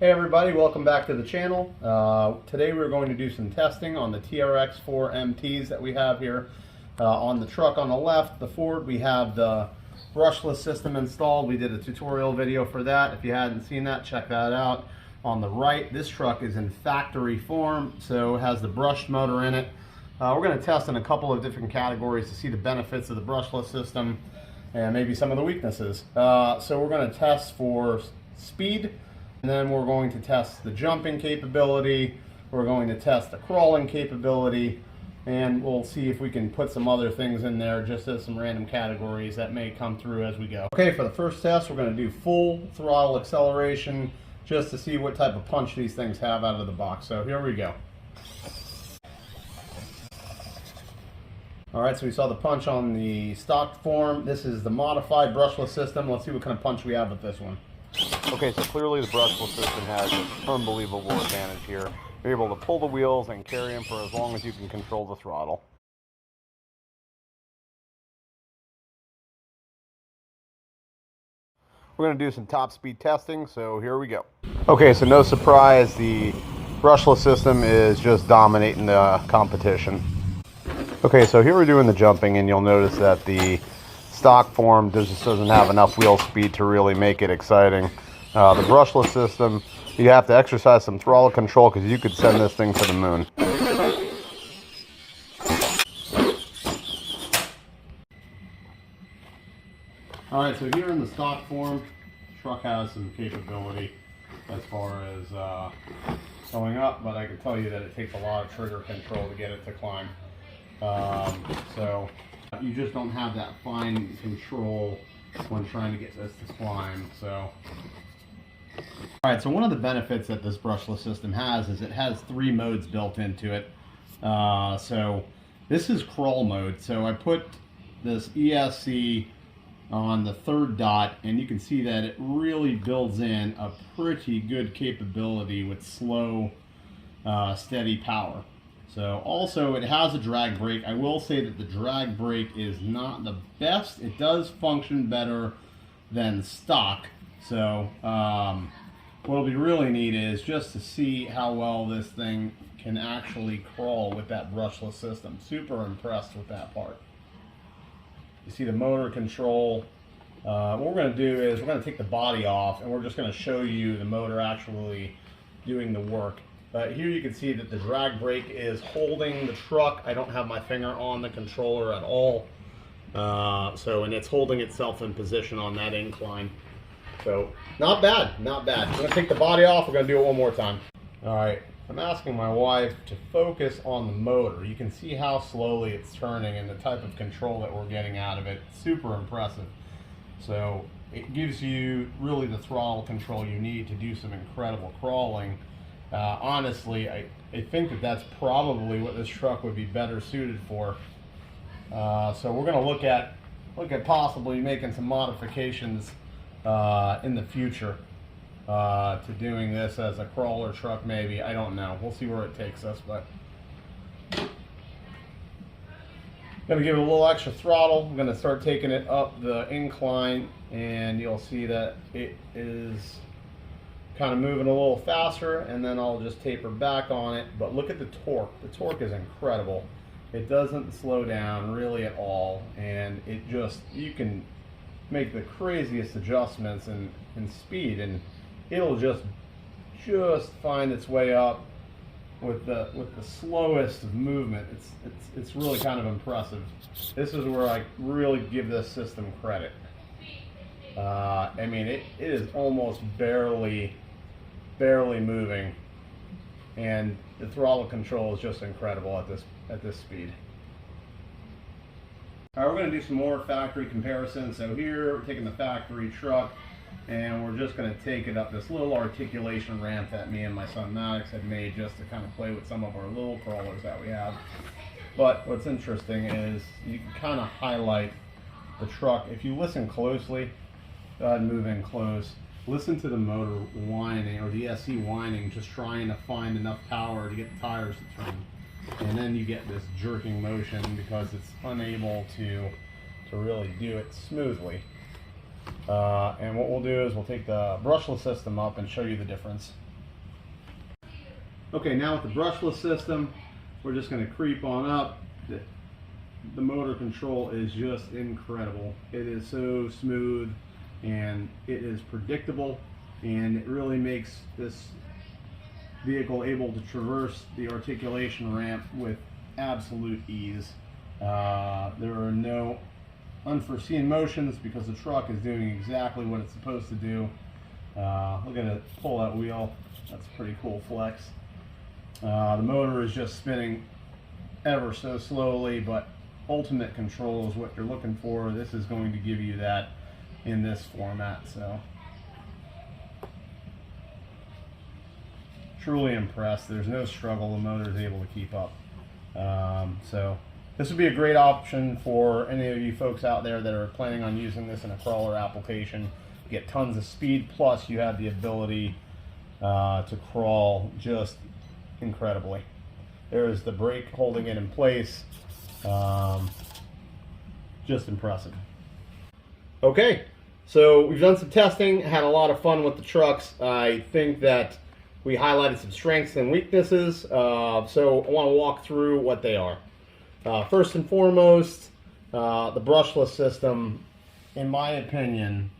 Hey everybody, welcome back to the channel. Today we're going to do some testing on the TRX4MTs that we have here. On the truck on the left, the Ford, we have the brushless system installed. We did a tutorial video for that. If you hadn't seen that, check that out. On the right, this truck is in factory form, so it has the brushed motor in it. We're going to test in a couple of different categories to see the benefits of the brushless system and maybe some of the weaknesses. So we're going to test for speed, and then we're going to test the jumping capability, we're going to test the crawling capability, and we'll see if we can put some other things in there just as some random categories that may come through as we go. Okay, for the first test, we're going to do full throttle acceleration just to see what type of punch these things have out of the box. So here we go. Alright, so we saw the punch on the stock form. This is the modified brushless system. Let's see what kind of punch we have with this one. Okay, so clearly the brushless system has an unbelievable advantage here. You're able to pull the wheels and carry them for as long as you can control the throttle. We're going to do some top speed testing, so here we go. Okay, so no surprise, the brushless system is just dominating the competition. Okay, so here we're doing the jumping, and you'll notice that the stock form just doesn't have enough wheel speed to really make it exciting. The brushless system, you have to exercise some throttle control because you could send this thing to the moon. Alright, so here in the stock form, the truck has some capability as far as going up, but I can tell you that it takes a lot of trigger control to get it to climb. So you just don't have that fine control when trying to get this to climb. So, alright, so one of the benefits that this brushless system has is it has 3 modes built into it. So this is crawl mode. So I put this ESC on the 3rd dot, and you can see that it really builds in a pretty good capability with slow, steady power. So also it has a drag brake. I will say that the drag brake is not the best. It does function better than stock. So what'll be really neat is just to see how well this thing can actually crawl with that brushless system. Super impressed with that part. You see the motor control. What we're going to do is we're going to take the body off, and we're just going to show you the motor actually doing the work. But here you can see that the drag brake is holding the truck. I don't have my finger on the controller at all. And it's holding itself in position on that incline. So not bad, not bad. I'm going to take the body off. We're going to do it one more time. All right, I'm asking my wife to focus on the motor. You can see how slowly it's turning and the type of control that we're getting out of it. Super impressive. So it gives you really the throttle control you need to do some incredible crawling. Honestly, I think that that's probably what this truck would be better suited for. So we're going to look at possibly making some modifications in the future to doing this as a crawler truck, maybe. I don't know. We'll see where it takes us, but going to give it a little extra throttle. I'm going to start taking it up the incline, and you'll see that it is kind of moving a little faster, and then I'll just taper back on it. But look at the torque. The torque is incredible. It doesn't slow down really at all, and it just, you can make the craziest adjustments in speed, and it'll just find its way up with the slowest of movement. It's really kind of impressive. This is where I really give this system credit. I mean, it is almost barely moving, and the throttle control is just incredible at this speed. All right, we're going to do some more factory comparisons. So here we're taking the factory truck, and we're just going to take it up this little articulation ramp that me and my son Maddox had made just to kind of play with some of our little crawlers that we have. But what's interesting is you can kind of highlight the truck. If you listen closely, go ahead and move in close. Listen to the motor whining, or the SC whining, just trying to find enough power to get the tires to turn. And then you get this jerking motion because it's unable to really do it smoothly. And what we'll do is we'll take the brushless system up and show you the difference. Okay, now with the brushless system, we're just going to creep on up. The motor control is just incredible. It is so smooth and it is predictable, and it really makes this vehicle able to traverse the articulation ramp with absolute ease. There are no unforeseen motions because the truck is doing exactly what it's supposed to do. Look at it pull that wheel. That's a pretty cool flex. The motor is just spinning ever so slowly, but ultimate control is what you're looking for. This is going to give you that in this format. So truly impressed. There's no struggle. The motor is able to keep up. So this would be a great option for any of you folks out there that are planning on using this in a crawler application. You get tons of speed, plus you have the ability to crawl just incredibly. There's the brake holding it in place. Just impressive. Okay, so we've done some testing, had a lot of fun with the trucks. I think that we highlighted some strengths and weaknesses, so I want to walk through what they are. First and foremost, the brushless system, in my opinion,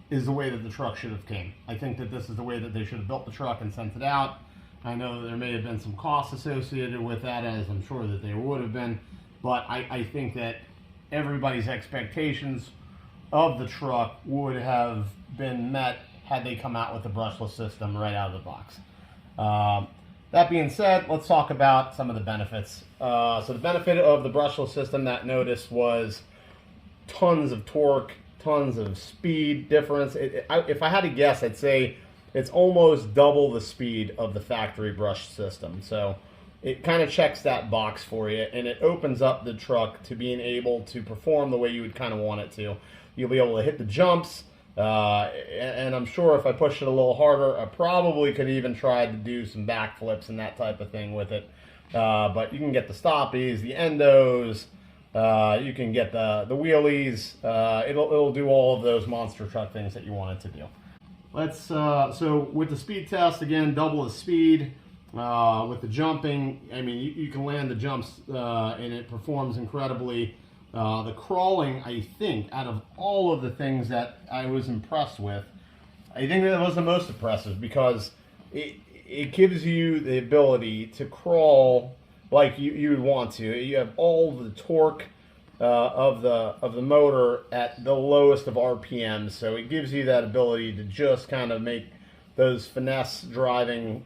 is the way that the truck should have came. I think that this is the way that they should have built the truck and sent it out. I know that there may have been some costs associated with that, as I'm sure that there would have been, but I think that everybody's expectations of the truck would have been met had they come out with the brushless system right out of the box. That being said, let's talk about some of the benefits. So the benefit of the brushless system that I noticed was tons of torque, tons of speed difference. If I had to guess, I'd say it's almost double the speed of the factory brush system. So it kind of checks that box for you, and it opens up the truck to being able to perform the way you would kind of want it to. You'll be able to hit the jumps, and I'm sure if I pushed it a little harder, I probably could even try to do some backflips and that type of thing with it. But you can get the stoppies, the endos, you can get the wheelies. It'll do all of those monster truck things that you want it to do. So with the speed test, again, double the speed. With the jumping, I mean, you can land the jumps and it performs incredibly. The crawling, I think, out of all of the things that I was impressed with, I think that was the most impressive, because it gives you the ability to crawl like you would want to. You have all the torque of the motor at the lowest of RPMs, so it gives you that ability to just kind of make those finesse driving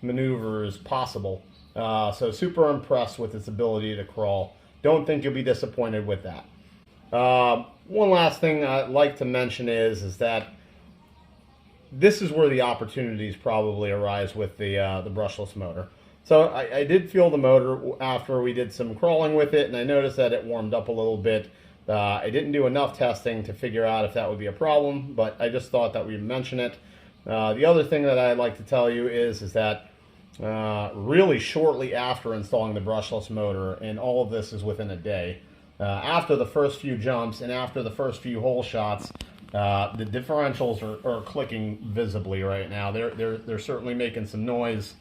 maneuvers possible. So super impressed with its ability to crawl. Don't think you'll be disappointed with that. One last thing I'd like to mention is that this is where the opportunities probably arise with the brushless motor. So I did feel the motor after we did some crawling with it, and I noticed that it warmed up a little bit. I didn't do enough testing to figure out if that would be a problem, but I just thought that we'd mention it. The other thing that I'd like to tell you is that really shortly after installing the brushless motor, and all of this is within a day, after the first few jumps and after the first few hole shots, the differentials are clicking visibly right now. They're certainly making some noise.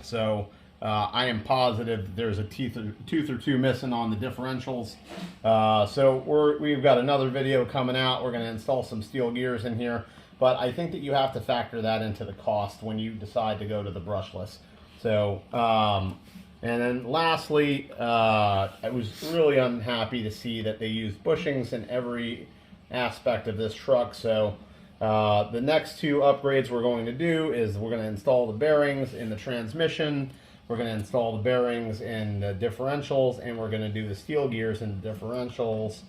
So I am positive there's a tooth or two missing on the differentials. So we've got another video coming out. We're going to install some steel gears in here. But I think that you have to factor that into the cost when you decide to go to the brushless. So, and then lastly, I was really unhappy to see that they used bushings in every aspect of this truck. So the next two upgrades we're going to do is we're going to install the bearings in the transmission, we're going to install the bearings in the differentials, and we're going to do the steel gears in the differentials.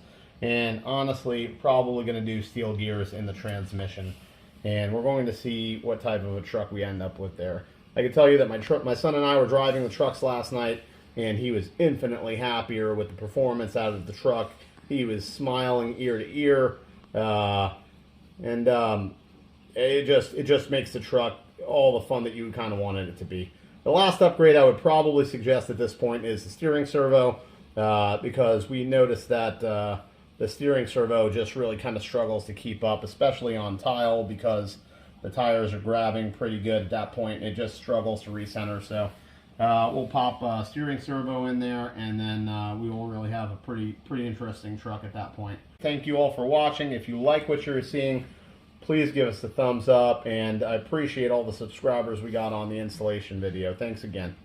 And honestly, probably going to do steel gears in the transmission. And we're going to see what type of a truck we end up with there. I can tell you that my son and I were driving the trucks last night, and he was infinitely happier with the performance out of the truck. He was smiling ear to ear, and it just makes the truck all the fun that you kind of wanted it to be. The last upgrade I would probably suggest at this point is the steering servo, because we noticed that the steering servo just really kind of struggles to keep up, especially on tile, because the tires are grabbing pretty good at that point. It just struggles to recenter. So we'll pop a steering servo in there, and then we will really have a pretty interesting truck at that point. Thank you all for watching. If you like what you're seeing, please give us a thumbs up, and I appreciate all the subscribers we got on the installation video. Thanks again.